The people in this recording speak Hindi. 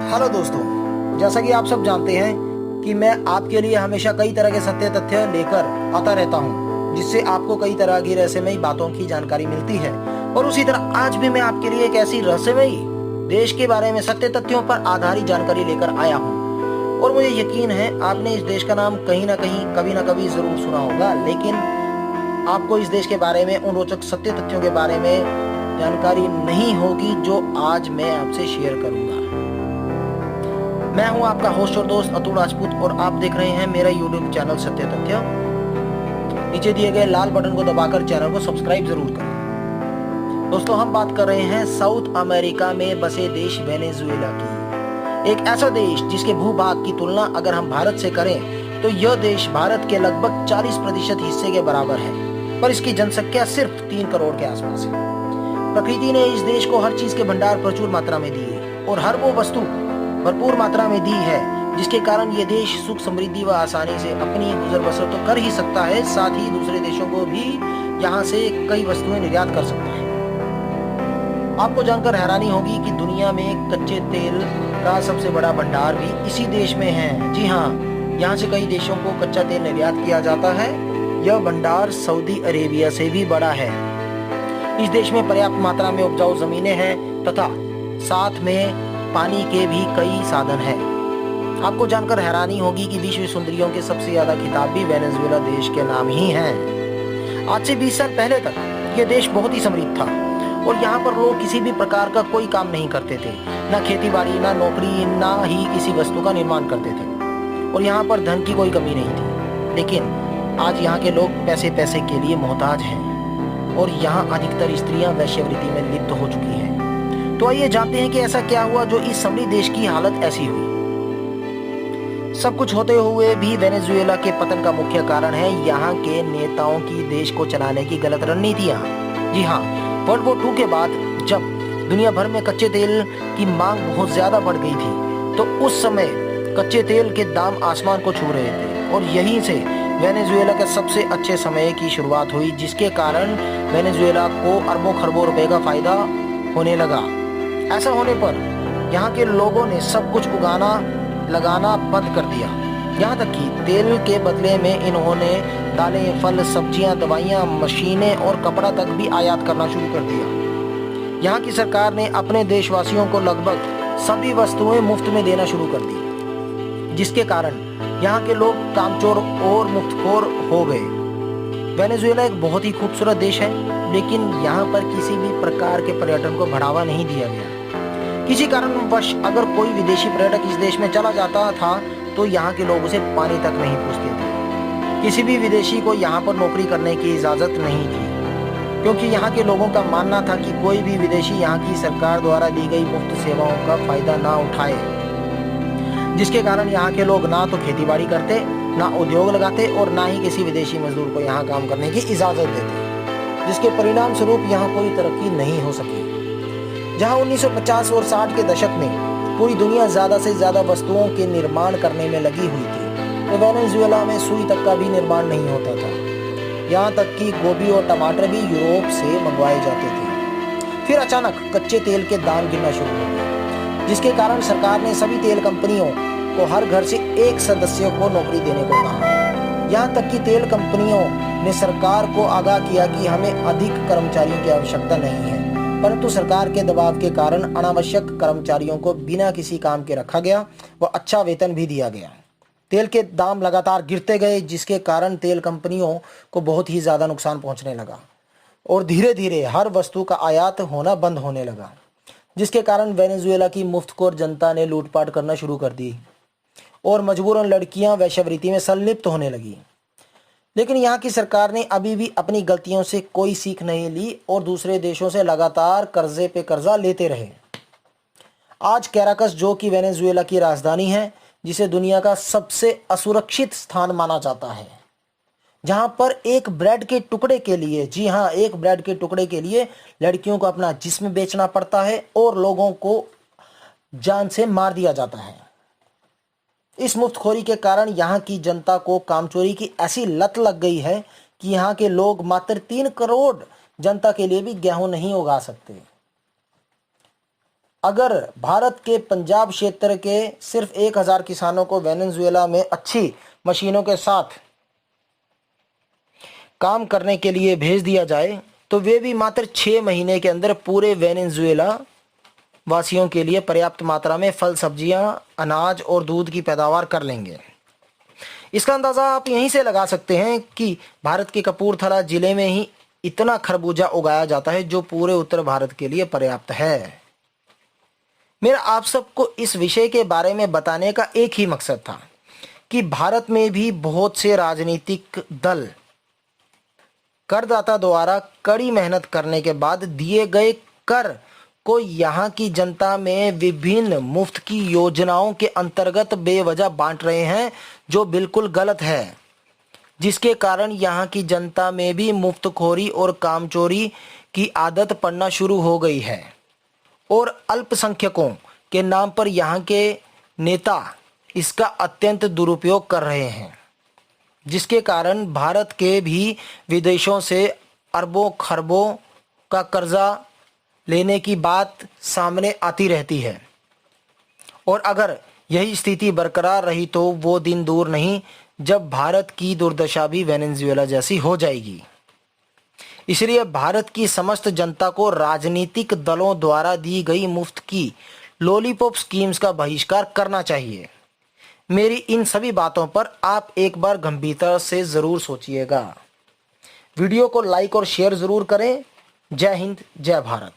हेलो दोस्तों, जैसा कि आप सब जानते हैं कि मैं आपके लिए हमेशा कई तरह के सत्य तथ्य लेकर आता रहता हूं, जिससे आपको कई तरह की रहस्यमयी बातों की जानकारी मिलती है। और उसी तरह आज भी मैं आपके लिए एक ऐसी रहस्यमयी देश के बारे में सत्य तथ्यों पर आधारित जानकारी लेकर आया हूं। और मुझे यकीन है आपने इस देश का नाम कहीं ना कहीं कभी ना कभी जरूर सुना होगा, लेकिन आपको इस देश के बारे में, उन रोचक सत्य तथ्यों के बारे में जानकारी नहीं होगी जो आज मैं आपसे शेयर करूंगा। मैं हूं आपका होस्ट और दोस्त अतुल राजपूत और आप देख रहे हैं मेरा यूट्यूब चैनल सत्य तथ्य। नीचे दिए गए लाल बटन को दबाकर चैनल को सब्सक्राइब जरूर करें। दोस्तों, हम बात कर रहे हैं साउथ अमेरिका में बसे देश वेनेजुएला की। एक ऐसा देश जिसके भूभाग की तुलना अगर हम भारत से करें तो यह देश भारत के लगभग 40% हिस्से के बराबर है, पर इसकी जनसंख्या सिर्फ 3 करोड़ के आसपास है। प्रकृति ने इस देश को हर चीज के भंडार प्रचुर मात्रा में दिए और हर वो वस्तु भरपूर मात्रा में दी है, जिसके कारण ये देश सुख समृद्धि व आसानी से अपनी गुजर बसर तो कर ही सकता है, साथ ही दूसरे देशों को भी यहाँ से कई वस्तुएं निर्यात कर सकता है। आपको जानकर हैरानी होगी कि दुनिया में कच्चे तेल का सबसे बड़ा भंडार भी इसी देश में है। जी हाँ, यहाँ से कई देशों को कच्चा तेल निर्यात किया जाता है। यह भंडार सऊदी अरेबिया से भी बड़ा है। इस देश में पर्याप्त मात्रा में उपजाऊ जमीनें हैं तथा साथ में पानी के भी कई साधन हैं। आपको जानकर हैरानी होगी कि विश्व सुंदरियों के सबसे ज्यादा खिताब भी वेनेजुएला देश के नाम ही हैं। आज से 20 साल पहले तक ये देश बहुत ही समृद्ध था और यहाँ पर लोग किसी भी प्रकार का कोई काम नहीं करते थे, ना खेती बाड़ी, ना नौकरी, ना ही किसी वस्तु का निर्माण करते थे और यहाँ पर धन की कोई कमी नहीं थी। लेकिन आज यहाँ के लोग पैसे के लिए मोहताज हैं और यहाँ अधिकतर स्त्रियां वेश्यावृत्ति में लिप्त हो चुकी हैं। तो आइए जानते हैं कि ऐसा क्या हुआ जो इस समृद्ध देश की हालत ऐसी हुई। सब कुछ होते हुए भी वेनेजुएला के पतन का मुख्य कारण है यहाँ के नेताओं की देश को चलाने की गलत रणनीतियाँ। जी हाँ, वर्ल्ड वॉर 2 के बाद जब दुनिया भर में कच्चे तेल की मांग बहुत ज्यादा बढ़ गई थी, तो उस समय कच्चे तेल के दाम आसमान को छू रहे थे और यहीं से वेनेजुएला के सबसे अच्छे समय की शुरुआत हुई, जिसके कारण वेनेजुएला को अरबों खरबों रुपए का फायदा होने लगा। ऐसा होने पर यहाँ के लोगों ने सब कुछ उगाना लगाना बंद कर दिया। यहाँ तक कि तेल के बदले में इन्होंने दालें, फल, सब्जियां, दवाइयाँ, मशीनें और कपड़ा तक भी आयात करना शुरू कर दिया। यहाँ की सरकार ने अपने देशवासियों को लगभग सभी वस्तुएं मुफ्त में देना शुरू कर दी, जिसके कारण यहाँ के लोग कामचोर और मुफ्तखोर हो गए। वेनेजुएला एक बहुत ही खूबसूरत देश है, लेकिन यहाँ पर किसी भी प्रकार के पर्यटन को बढ़ावा नहीं दिया गया। किसी कारणवश अगर कोई विदेशी पर्यटक इस देश में चला जाता था तो यहाँ के लोग उसे पानी तक नहीं पूछते थे। किसी भी विदेशी को यहाँ पर नौकरी करने की इजाज़त नहीं थी, क्योंकि यहाँ के लोगों का मानना था कि कोई भी विदेशी यहाँ की सरकार द्वारा दी गई मुफ्त सेवाओं का फायदा ना उठाए, जिसके कारण यहाँ के लोग ना तो खेतीबाड़ी करते, ना उद्योग लगाते और ना ही किसी विदेशी मजदूर को यहाँ काम करने की इजाज़त देते, जिसके परिणाम स्वरूप यहाँ कोई तरक्की नहीं हो सकी। जहाँ 1950 और 60 के दशक में पूरी दुनिया ज़्यादा से ज़्यादा वस्तुओं के निर्माण करने में लगी हुई थी, तो वेनेजुएला में सुई तक का भी निर्माण नहीं होता था। यहाँ तक कि गोभी और टमाटर भी यूरोप से मंगवाए जाते थे। फिर अचानक कच्चे तेल के दाम गिरना शुरू हो गए, जिसके कारण सरकार ने सभी तेल कंपनियों को हर घर से एक सदस्य को नौकरी देने को कहा। यहाँ तक कि तेल कंपनियों ने सरकार को आगाह किया कि हमें अधिक कर्मचारियों की आवश्यकता नहीं है, परंतु सरकार के दबाव के कारण अनावश्यक कर्मचारियों को बिना किसी काम के रखा गया व अच्छा वेतन भी दिया गया। तेल के दाम लगातार गिरते गए, जिसके कारण तेल कंपनियों को बहुत ही ज़्यादा नुकसान पहुंचने लगा और धीरे धीरे हर वस्तु का आयात होना बंद होने लगा, जिसके कारण वेनेजुएला की मुफ्तखोर जनता ने लूटपाट करना शुरू कर दी और मजबूरन लड़कियां वेश्यावृत्ति में संलिप्त होने लगी। लेकिन यहाँ की सरकार ने अभी भी अपनी गलतियों से कोई सीख नहीं ली और दूसरे देशों से लगातार कर्जे पे कर्जा लेते रहे। आज कैराकस, जो कि वेनेजुएला की राजधानी है, जिसे दुनिया का सबसे असुरक्षित स्थान माना जाता है, जहां पर एक ब्रेड के टुकड़े के लिए, जी हाँ, एक ब्रेड के टुकड़े के लिए लड़कियों को अपना जिस्म बेचना पड़ता है और लोगों को जान से मार दिया जाता है। इस मुफ्तखोरी के कारण यहाँ की जनता को कामचोरी की ऐसी लत लग गई है कि यहाँ के लोग मात्र 3 करोड़ जनता के लिए भी गेहूं नहीं उगा सकते। अगर भारत के पंजाब क्षेत्र के सिर्फ 1000 किसानों को वेनेजुएला में अच्छी मशीनों के साथ काम करने के लिए भेज दिया जाए तो वे भी मात्र 6 महीने के अंदर पूरे वेनेजुएला वासियों के लिए पर्याप्त मात्रा में फल, सब्जियां, अनाज और दूध की पैदावार कर लेंगे। इसका अंदाज़ा आप यहीं से लगा सकते हैं कि भारत के कपूरथला जिले में ही इतना खरबूजा उगाया जाता है जो पूरे उत्तर भारत के लिए पर्याप्त है। मेरा आप सबको इस विषय के बारे में बताने का एक ही मकसद था कि भारत में भी बहुत से राजनीतिक दल करदाता द्वारा कड़ी मेहनत करने के बाद दिए गए कर को यहाँ की जनता में विभिन्न मुफ्त की योजनाओं के अंतर्गत बेवजह बांट रहे हैं, जो बिल्कुल गलत है, जिसके कारण यहाँ की जनता में भी मुफ्तखोरी और कामचोरी की आदत पड़ना शुरू हो गई है और अल्पसंख्यकों के नाम पर यहाँ के नेता इसका अत्यंत दुरुपयोग कर रहे हैं, जिसके कारण भारत के भी विदेशों से अरबों खरबों का कर्जा लेने की बात सामने आती रहती है। और अगर यही स्थिति बरकरार रही तो वो दिन दूर नहीं जब भारत की दुर्दशा भी वेनेजुएला जैसी हो जाएगी। इसलिए भारत की समस्त जनता को राजनीतिक दलों द्वारा दी गई मुफ्त की लॉलीपॉप स्कीम्स का बहिष्कार करना चाहिए। मेरी इन सभी बातों पर आप एक बार गंभीरता से ज़रूर सोचिएगा। वीडियो को लाइक और शेयर ज़रूर करें। जय हिंद, जय भारत।